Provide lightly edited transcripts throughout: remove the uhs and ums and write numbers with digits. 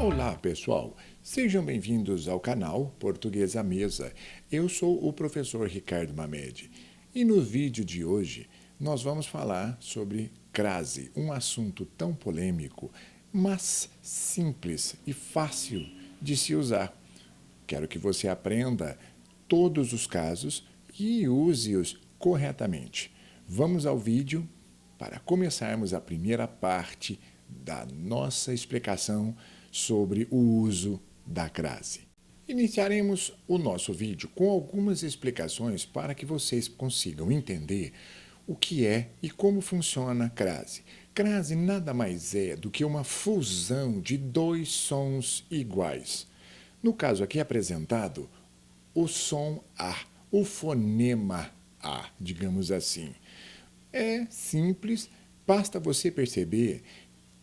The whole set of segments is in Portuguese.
Olá, pessoal! Sejam bem-vindos ao canal Português à Mesa. Eu sou o professor Ricardo Mamed e no vídeo de hoje nós vamos falar sobre crase, um assunto tão polêmico, mas simples e fácil de se usar. Quero que você aprenda todos os casos e use-os corretamente. Vamos ao vídeo para começarmos a primeira parte da nossa explicação sobre o uso da crase. Iniciaremos o nosso vídeo com algumas explicações para que vocês consigam entender o que é e como funciona a crase. Crase nada mais é do que uma fusão de dois sons iguais. No caso aqui apresentado, o som A, o fonema A, digamos assim. É simples, basta você perceber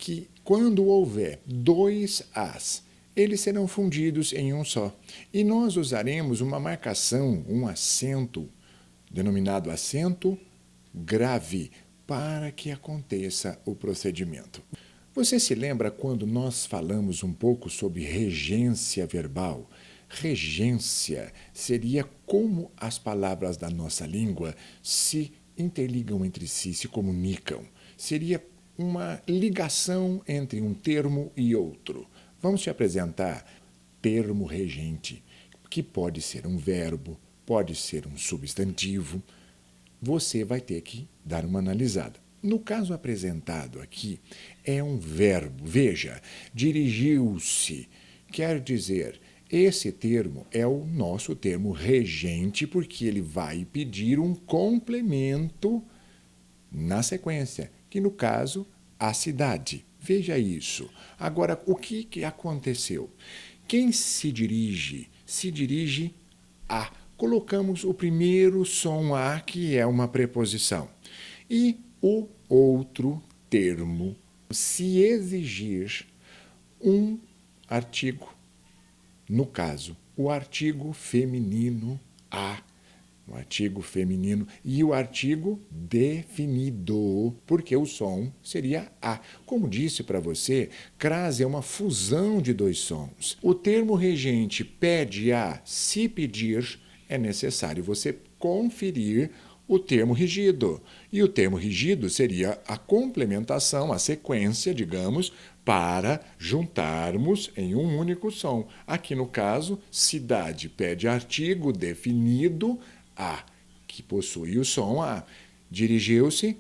que quando houver dois As, eles serão fundidos em um só. E nós usaremos uma marcação, um acento, denominado acento grave, para que aconteça o procedimento. Você se lembra quando nós falamos um pouco sobre regência verbal? Regência seria como as palavras da nossa língua se interligam entre si, se comunicam. Seria uma ligação entre um termo e outro. Vamos te apresentar termo regente, que pode ser um verbo, pode ser um substantivo. Você vai ter que dar uma analisada. No caso apresentado aqui, é um verbo. Veja, dirigiu-se, quer dizer, esse termo é o nosso termo regente, porque ele vai pedir um complemento na sequência, que no caso, a cidade. Veja isso. Agora, o que aconteceu? Quem se dirige a. Colocamos o primeiro som a, que é uma preposição. E o outro termo, se exigir um artigo, no caso, o artigo feminino a, o artigo feminino e o artigo definido, porque o som seria a. Como disse para você, crase é uma fusão de dois sons. O termo regente pede a, se pedir, é necessário você conferir o termo rígido. E o termo rígido seria a complementação, a sequência, digamos, para juntarmos em um único som. Aqui no caso, cidade pede artigo definido a, que possui o som a. Dirigiu-se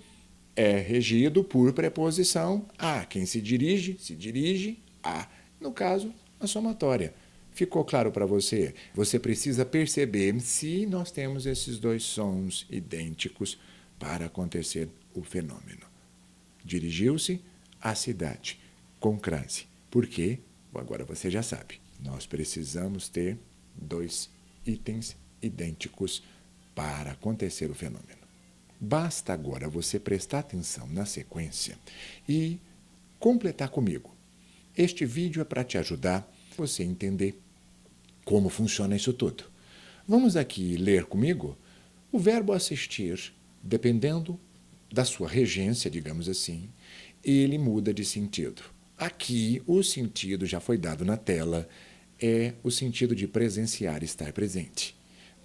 é regido por preposição a. Quem se dirige a. No caso, a somatória. Ficou claro para você? Você precisa perceber se nós temos esses dois sons idênticos para acontecer o fenômeno. Dirigiu-se à cidade, com crase. Por quê? Agora você já sabe. Nós precisamos ter dois itens idênticos para acontecer o fenômeno. Basta agora você prestar atenção na sequência e completar comigo. Este vídeo é para te ajudar você entender como funciona isso tudo. Vamos aqui ler comigo? O verbo assistir, dependendo da sua regência, digamos assim, ele muda de sentido. Aqui, o sentido já foi dado na tela, é o sentido de presenciar, estar presente.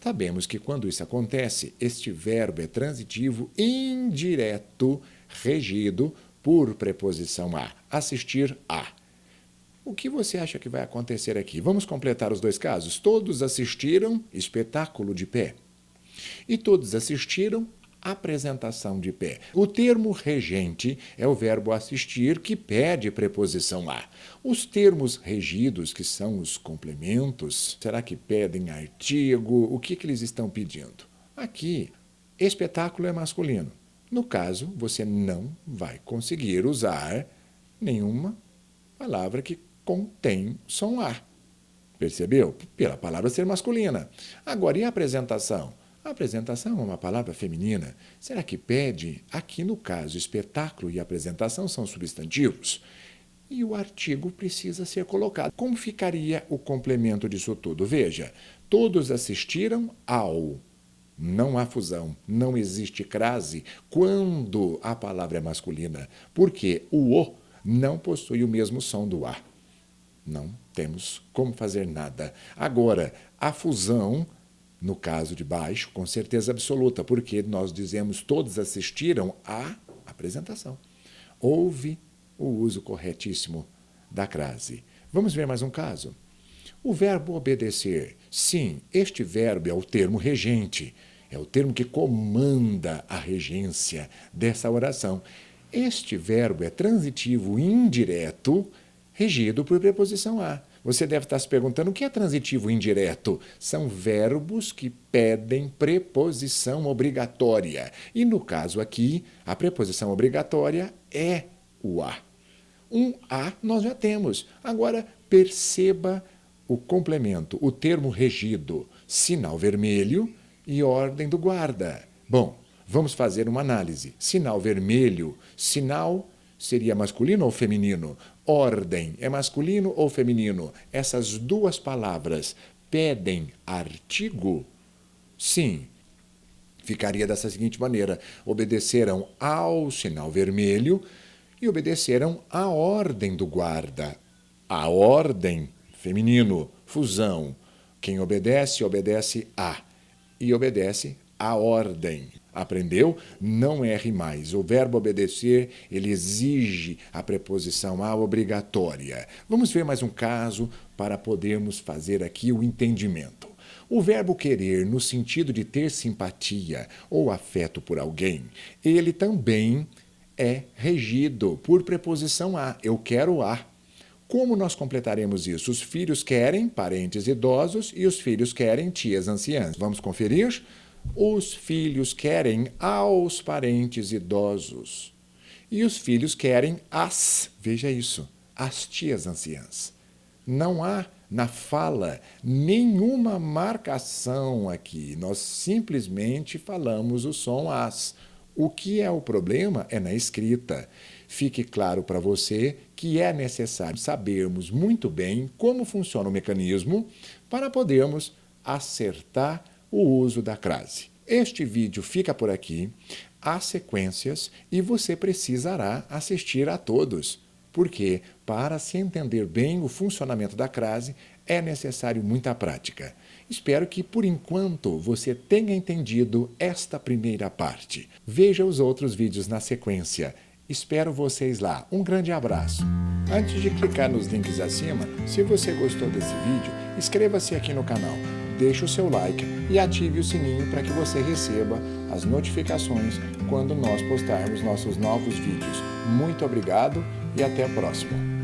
Sabemos que quando isso acontece, este verbo é transitivo indireto, regido por preposição a. Assistir a. O que você acha que vai acontecer aqui? Vamos completar os dois casos? Todos assistiram espetáculo de pé. E todos assistiram apresentação de pé. O termo regente é o verbo assistir que pede preposição a. Os termos regidos, que são os complementos, será que pedem artigo? O que eles estão pedindo? Aqui, espetáculo é masculino. No caso, você não vai conseguir usar nenhuma palavra que contém som a. Percebeu? Pela palavra ser masculina. Agora, e a apresentação? A apresentação é uma palavra feminina. Será que pede? Aqui, no caso, espetáculo e apresentação são substantivos. E o artigo precisa ser colocado. Como ficaria o complemento disso tudo? Veja, todos assistiram ao. Não há fusão, não existe crase quando a palavra é masculina, porque o não possui o mesmo som do a. Não temos como fazer nada. Agora, a fusão, no caso de baixo, com certeza absoluta, porque nós dizemos todos assistiram à apresentação. Houve o uso corretíssimo da crase. Vamos ver mais um caso. O verbo obedecer. Sim, este verbo é o termo regente. É o termo que comanda a regência dessa oração. Este verbo é transitivo indireto, regido por preposição a. Você deve estar se perguntando o que é transitivo indireto? São verbos que pedem preposição obrigatória. E no caso aqui, a preposição obrigatória é o a. Um a nós já temos. Agora, perceba o complemento, o termo regido, sinal vermelho e ordem do guarda. Bom, vamos fazer uma análise. Sinal vermelho, sinal seria masculino ou feminino? Ordem é masculino ou feminino? Essas duas palavras pedem artigo? Sim. Ficaria dessa seguinte maneira: obedeceram ao sinal vermelho e obedeceram à ordem do guarda. A ordem, feminino, fusão. Quem obedece, obedece a. E obedece à ordem. Aprendeu? Não erre mais. O verbo obedecer, ele exige a preposição a obrigatória. Vamos ver mais um caso para podermos fazer aqui o entendimento. O verbo querer, no sentido de ter simpatia ou afeto por alguém, ele também é regido por preposição a. Eu quero a. Como nós completaremos isso? Os filhos querem parentes idosos e os filhos querem tias anciãs. Vamos conferir? Os filhos querem aos parentes idosos. E os filhos querem as, veja isso, as tias anciãs. Não há na fala nenhuma marcação aqui. Nós simplesmente falamos o som as. O que é o problema é na escrita. Fique claro para você que é necessário sabermos muito bem como funciona o mecanismo para podermos acertar o uso da crase. Este vídeo fica por aqui, há sequências e você precisará assistir a todos, porque para se entender bem o funcionamento da crase é necessário muita prática. Espero que, por enquanto, você tenha entendido esta primeira parte. Veja os outros vídeos na sequência. Espero vocês lá. Um grande abraço. Antes de clicar nos links acima, se você gostou desse vídeo, inscreva-se aqui no canal, deixe o seu like e ative o sininho para que você receba as notificações quando nós postarmos nossos novos vídeos. Muito obrigado e até a próxima.